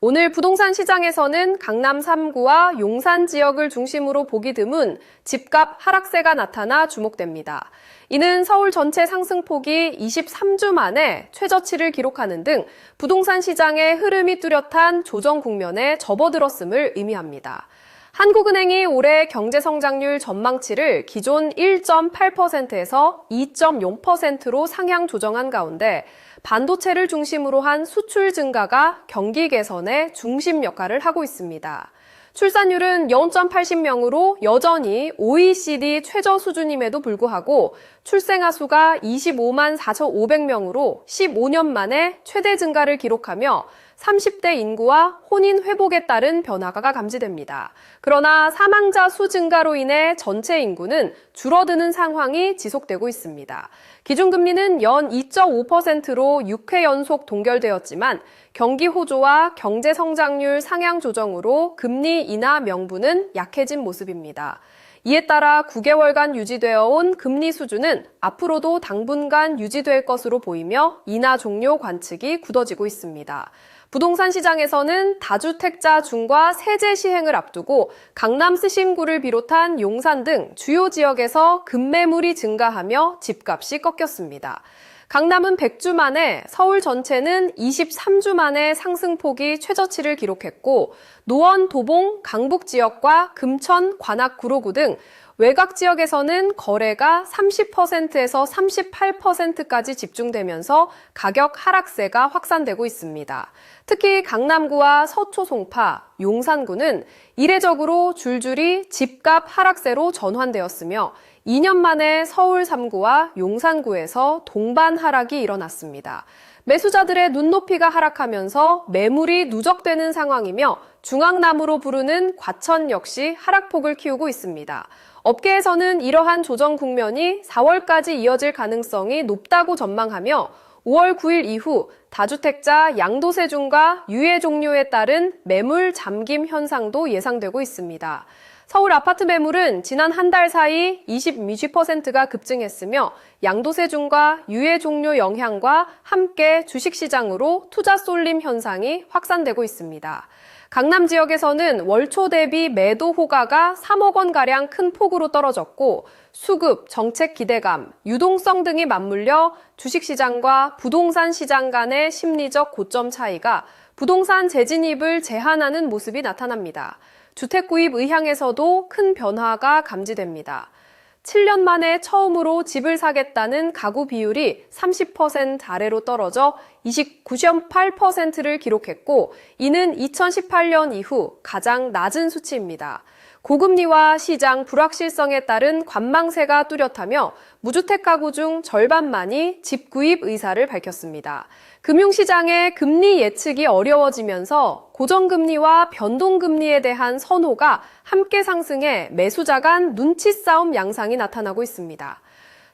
오늘 부동산 시장에서는 강남 3구와 용산 지역을 중심으로 보기 드문 집값 하락세가 나타나 주목됩니다. 이는 서울 전체 상승폭이 23주 만에 최저치를 기록하는 등 부동산 시장의 흐름이 뚜렷한 조정 국면에 접어들었음을 의미합니다. 한국은행이 올해 경제성장률 전망치를 기존 1.8%에서 2.0%로 상향 조정한 가운데 반도체를 중심으로 한 수출 증가가 경기 개선에 중심 역할을 하고 있습니다. 출산율은 0.80명으로 여전히 OECD 최저 수준임에도 불구하고 출생아 수가 25만 4,500명으로 15년 만에 최대 증가를 기록하며 30대 인구와 혼인 회복에 따른 변화가 감지됩니다. 그러나 사망자 수 증가로 인해 전체 인구는 줄어드는 상황이 지속되고 있습니다. 기준금리는 연 2.5%로 6회 연속 동결되었지만 경기 호조와 경제 성장률 상향 조정으로 금리 인하 명분은 약해진 모습입니다. 이에 따라 9개월간 유지되어 온 금리 수준은 앞으로도 당분간 유지될 것으로 보이며 인하 종료 관측이 굳어지고 있습니다. 부동산 시장에서는 다주택자 중과 세제 시행을 앞두고 강남 스신구를 비롯한 용산 등 주요 지역에서 급매물이 증가하며 집값이 꺾였습니다. 강남은 100주 만에, 서울 전체는 23주 만에 상승폭이 최저치를 기록했고 노원, 도봉, 강북 지역과 금천, 관악, 구로구 등 외곽 지역에서는 거래가 30%에서 38%까지 집중되면서 가격 하락세가 확산되고 있습니다. 특히 강남구와 서초, 송파, 용산구는 이례적으로 줄줄이 집값 하락세로 전환되었으며 2년 만에 서울 3구와 용산구에서 동반 하락이 일어났습니다. 매수자들의 눈높이가 하락하면서 매물이 누적되는 상황이며 중앙나무로 부르는 과천 역시 하락폭을 키우고 있습니다. 업계에서는 이러한 조정 국면이 4월까지 이어질 가능성이 높다고 전망하며 5월 9일 이후 다주택자 양도세 중과 유예 종료에 따른 매물 잠김 현상도 예상되고 있습니다. 서울 아파트 매물은 지난 한 달 사이 20%가 급증했으며 양도세 중과 유예 종료 영향과 함께 주식시장으로 투자 쏠림 현상이 확산되고 있습니다. 강남 지역에서는 월초 대비 매도 호가가 3억 원가량 큰 폭으로 떨어졌고 수급, 정책 기대감, 유동성 등이 맞물려 주식시장과 부동산 시장 간의 심리적 고점 차이가 부동산 재진입을 제한하는 모습이 나타납니다. 주택 구입 의향에서도 큰 변화가 감지됩니다. 7년 만에 처음으로 집을 사겠다는 가구 비율이 30% 아래로 떨어져 29.8%를 기록했고 이는 2018년 이후 가장 낮은 수치입니다. 고금리와 시장 불확실성에 따른 관망세가 뚜렷하며 무주택 가구 중 절반만이 집 구입 의사를 밝혔습니다. 금융시장의 금리 예측이 어려워지면서 고정금리와 변동금리에 대한 선호가 함께 상승해 매수자 간 눈치 싸움 양상이 나타나고 있습니다.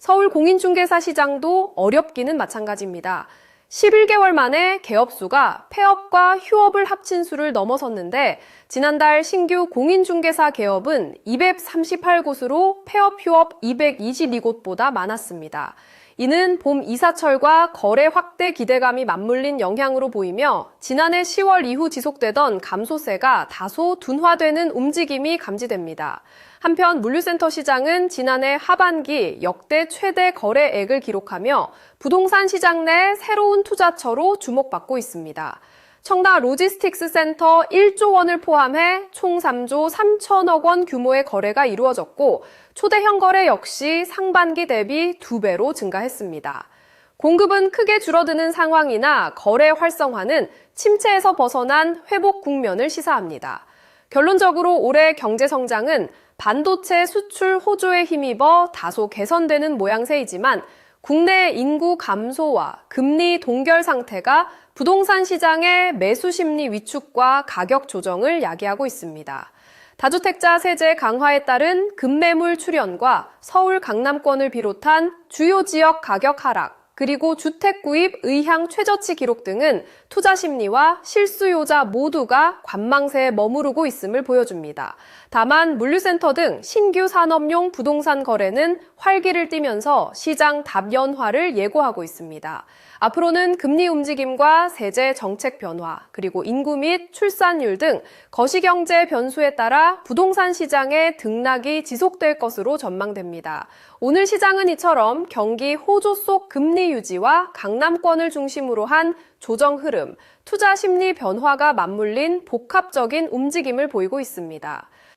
서울 공인중개사 시장도 어렵기는 마찬가지입니다. 11개월 만에 개업 수가 폐업과 휴업을 합친 수를 넘어섰는데 지난달 신규 공인중개사 개업은 238곳으로 폐업 휴업 222곳보다 많았습니다. 이는 봄 이사철과 거래 확대 기대감이 맞물린 영향으로 보이며 지난해 10월 이후 지속되던 감소세가 다소 둔화되는 움직임이 감지됩니다. 한편 물류센터 시장은 지난해 하반기 역대 최대 거래액을 기록하며 부동산 시장 내 새로운 투자처로 주목받고 있습니다. 청라 로지스틱스 센터 1조 원을 포함해 총 3조 3천억 원 규모의 거래가 이루어졌고 초대형 거래 역시 상반기 대비 2배로 증가했습니다. 공급은 크게 줄어드는 상황이나 거래 활성화는 침체에서 벗어난 회복 국면을 시사합니다. 결론적으로 올해 경제 성장은 반도체 수출 호조에 힘입어 다소 개선되는 모양새이지만 국내 인구 감소와 금리 동결 상태가 부동산 시장의 매수 심리 위축과 가격 조정을 야기하고 있습니다. 다주택자 세제 강화에 따른 급매물 출현과 서울 강남권을 비롯한 주요 지역 가격 하락, 그리고 주택 구입 의향 최저치 기록 등은 투자 심리와 실수요자 모두가 관망세에 머무르고 있음을 보여줍니다. 다만 물류센터 등 신규 산업용 부동산 거래는 활기를 띠면서 시장 답연화를 예고하고 있습니다. 앞으로는 금리 움직임과 세제 정책 변화, 그리고 인구 및 출산율 등 거시경제 변수에 따라 부동산 시장의 등락이 지속될 것으로 전망됩니다. 오늘 시장은 이처럼 경기 호조 속 금리 유지와 강남권을 중심으로 한 조정 흐름, 투자 심리 변화가 맞물린 복합적인 움직임을 보이고 있습니다.